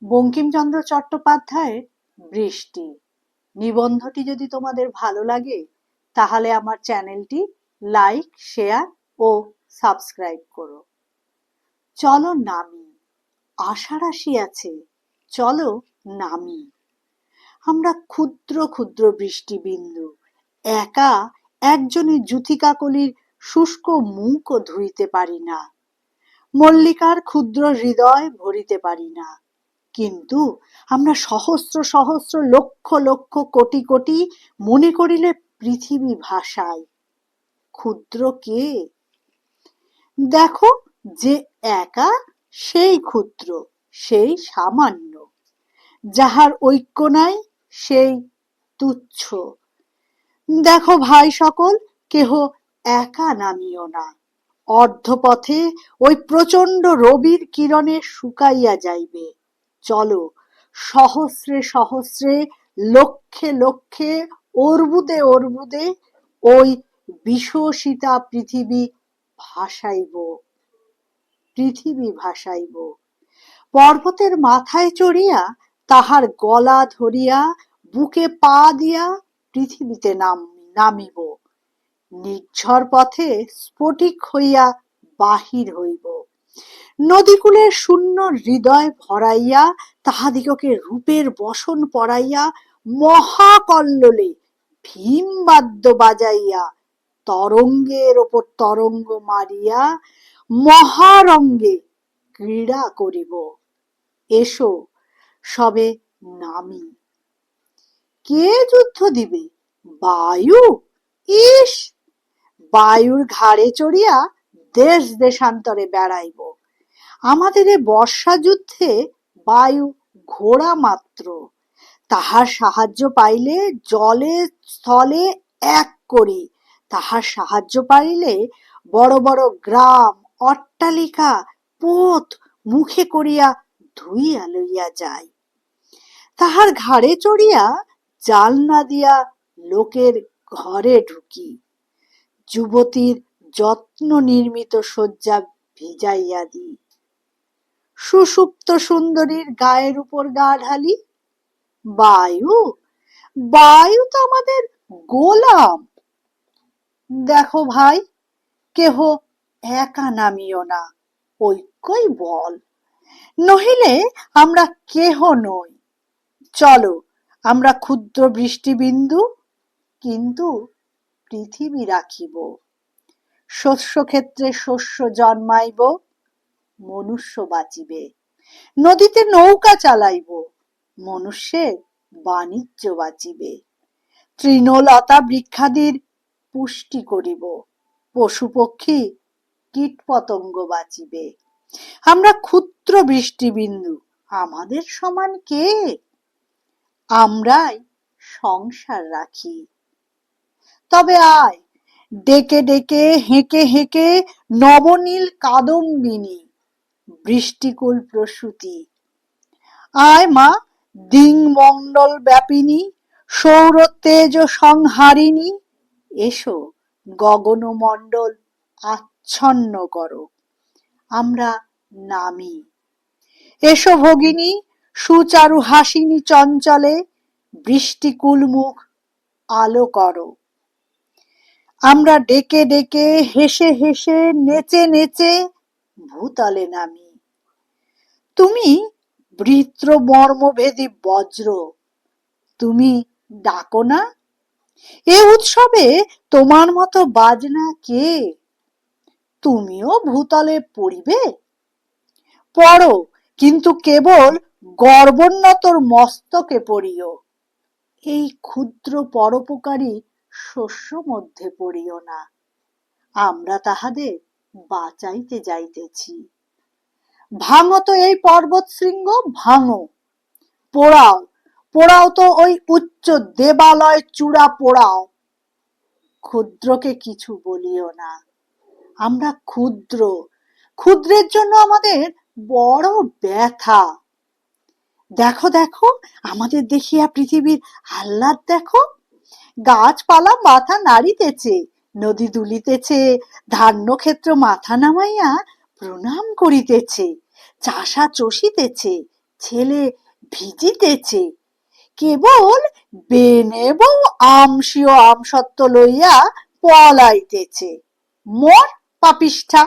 বঙ্কিমচন্দ্র চট্টোপাধ্যায়ের বৃষ্টি নিবন্ধটি যদি তোমাদের ভালো লাগে তাহলে আমার চ্যানেলটি লাইক, শেয়ার ও সাবস্ক্রাইব করো। চলো নামি, আষাঢ় আসিয়াছে, চলো নামি। আমরা ক্ষুদ্র ক্ষুদ্র বৃষ্টিবিন্দু, একা একজনের জুথিকাকলির শুষ্ক মুখও ধুইতে পারি না, মল্লিকার ক্ষুদ্র হৃদয় ভরিতে পারি না, কিন্তু আমরা সহস্র সহস্র লক্ষ লক্ষ কোটি কোটি মনে করিলে পৃথিবী ভাষায়। ক্ষুদ্র কে? দেখো, যে একা সেই ক্ষুদ্র, সেই সামান্য, যাহার ঐক্য নাই সেই তুচ্ছ। দেখো ভাই সকল, কেহ একা নামিও না, অর্ধপথে ওই প্রচণ্ড রবির কিরণে শুকাইয়া যাইবে। চলো সহস্রে সহস্রে লক্ষে লক্ষে অর্বুদে অর্বুদে ওই বিশ্বসিতা পৃথিবী ভাসাইব, পৃথিবী ভাসাইব। পর্বতের মাথায় চড়িয়া তাহার গলা ধরিয়া বুকে পা দিয়া পৃথিবীতে নামিব, নির্ঝর পথে স্ফটিক হইয়া বাহির হইব, নদীকূলের শূন্য হৃদয় ভরাইয়া তাহাদিগকে রূপের বসন পরাইয়া মহাকল্লোলে ভীমবাদ্য বাজাইয়া তরঙ্গের ওপর তরঙ্গ মারিয়া মহারঙ্গে ক্রীড়া করিব। এসো সবে নামি। কে যুদ্ধ দিবে? বায়ু? ইস, বায়ুর ঘাড়ে চড়িয়া দেশ দেশান্তরে বেড়াইব। আমাদের এ বর্ষা যুদ্ধে বায়ু ঘোড়া মাত্র, তাহার সাহায্য পাইলে জলে স্থলে এক করি, তাহার সাহায্য পাইলে বড় বড় গ্রাম অট্টালিকা পোত মুখে করিয়া ধুইয়া লইয়া যায়। তাহার ঘাড়ে চড়িয়া জালনা দিয়া লোকের ঘরে ঢুকি, যুবতীর যত্ন নির্মিত শয্যা ভিজাইয়া দিই, সুষুপ্ত সুন্দরীর গায়ের উপর গা ঢালি। বায়ু? বায়ু তো আমাদের গোলাম। দেখো ভাই, কেহ একা নামিও না, ঐক্যই বল, নহিলে আমরা কেহ নই। চলো আমরা ক্ষুদ্র বৃষ্টিবিন্দু, কিন্তু পৃথিবী রাখিব। শস্যক্ষেত্রে শস্য জন্মাইব, মনুষ্য বাঁচিবে। নদীতে নৌকা চালাইব, মনুষ্যের বাণিজ্য বাঁচিবে। তৃণলতা বৃক্ষাদির পুষ্টি করিব, পশু পক্ষী কীট পতঙ্গ বাঁচিবে। আমরা ক্ষুদ্র বৃষ্টিবিন্দু, আমাদের সমান কে? আমরাই সংসার রাখি। তবে আয়, ডেকে ডেকে হেঁকে হেঁকে নবনীল কাদম্বিনী, বৃষ্টিকুল প্রসূতি। আয় মা, দিংমণ্ডল ব্যাপিনী, সৌর তেজ সংহারিণী, এসো গগনমণ্ডল আচ্ছন্ন করো। আমরা নামি। এসো ভগিনী, সুচারু হাসিনী চঞ্চলে, বৃষ্টিকুল মুখ আলো করো। আমরা ডেকে ডেকে হেসে হেসে নেচে নেচে ভূতলে নামি। তুমি বৃত্র মর্মভেদী বজ্র, তুমি ডাকো না? এ উৎসবে তোমার মতো বাজনা কে? তুমিও ভূতলে পড়িবে? পড়ো, কিন্তু কেবল গর্বোন্নতর মস্তকে পড়িও, এই ক্ষুদ্র পরোপকারী শস্য মধ্যে পড়িও না। আমরা তাহাদের বাঁচাইতে যাইতেছি। ভাঙো তো এই পর্বত শৃঙ্গ, ভাঙো, পোড়াও, পোড়াও তো ওই উচ্চ দেবালয় চূড়া পোড়াও। ক্ষুদ্রকে কিছু বলিও না, আমরা ক্ষুদ্র, ক্ষুদ্রের জন্য আমাদের বড় ব্যথা। দেখো দেখো, আমাদের দেখিয়া পৃথিবীর আহ্লাদ দেখো, গাছপালা মাথা নাড়িতেছে, নদী দুলিতেছে, ধান্যক্ষেত্র মাথা নামাইয়া প্রণাম করিতেছে, চাষা চষিতেছে, ছেলে ভিজিতেছে, কেবল বেনে বউ আমসি ও আমসত্ব লইয়া পলাইতেছে। মোর পাপিষ্ঠা,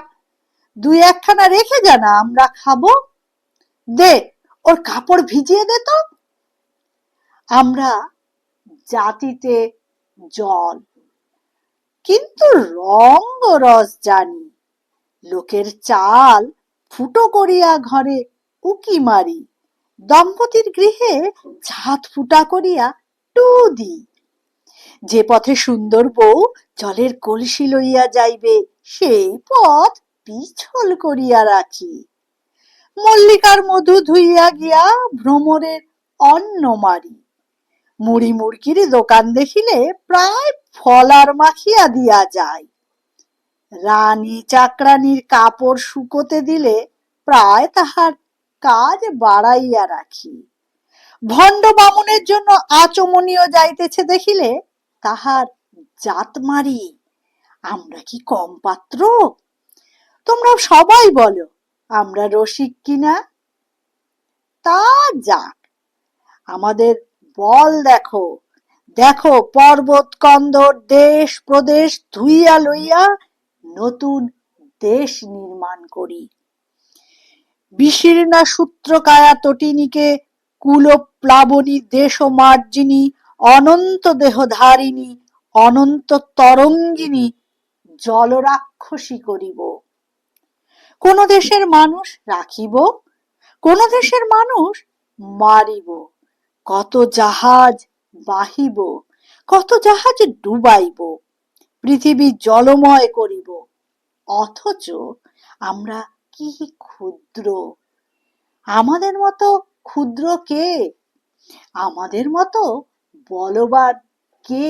দুই একখানা রেখে জানা, আমরা খাবো। দে, ওর কাপড় ভিজিয়ে দে তো। আমরা জাতিতে জল, কিন্তু রঙ রস জানি। লোকের চাল ফুটো করিয়া ঘরে উকি মারি, দম্পতির গৃহে ছাদ ফুটা করিয়া টু দি। যে পথে সুন্দর বউ জলের কলসি লইয়া যাইবে, সেই পথ পিছল করিয়া রাখি। মল্লিকার মধু ধুইয়া গিয়া ভ্রমরের অন্ন মারি। মুড়ি মুড়কির দোকান দেখিলে প্রায় ফলার মাখিয়া দিয়া যায়। রানী চাকরানির কাপড় শুকোতে দিলে প্রায় তাহার কাজ বাড়াইয়া রাখি। ভণ্ড বামুনের জন্য আচমনীয় যাইতেছে দেখিলে তাহার জাত মারি। আমরা কি কম পাত্র? তোমরা সবাই বলো আমরা রসিক কিনা। তা যাক, আমাদের বল দেখো, দেখো পর্বত কন্দর দেশ প্রদেশ ধুইয়া লইয়া নতুন দেশ নির্মাণ করি। বিশীর্ণা সূত্রকায়া তটিনীকে কুলপ্লাবনী দেশ মার্জিনী অনন্ত দেহধারিণী অনন্ত তরঙ্গিনী জলরাক্ষসী করিব। কোন দেশের মানুষ রাখিব, কোন দেশের মানুষ মারিব। কত জাহাজ বাহিব, কত জাহাজ ডুবাইব, পৃথিবী জলময় করিব। অথচ আমরা কি ক্ষুদ্র! আমাদের মতো ক্ষুদ্র কে? আমাদের মতো বলবান কে?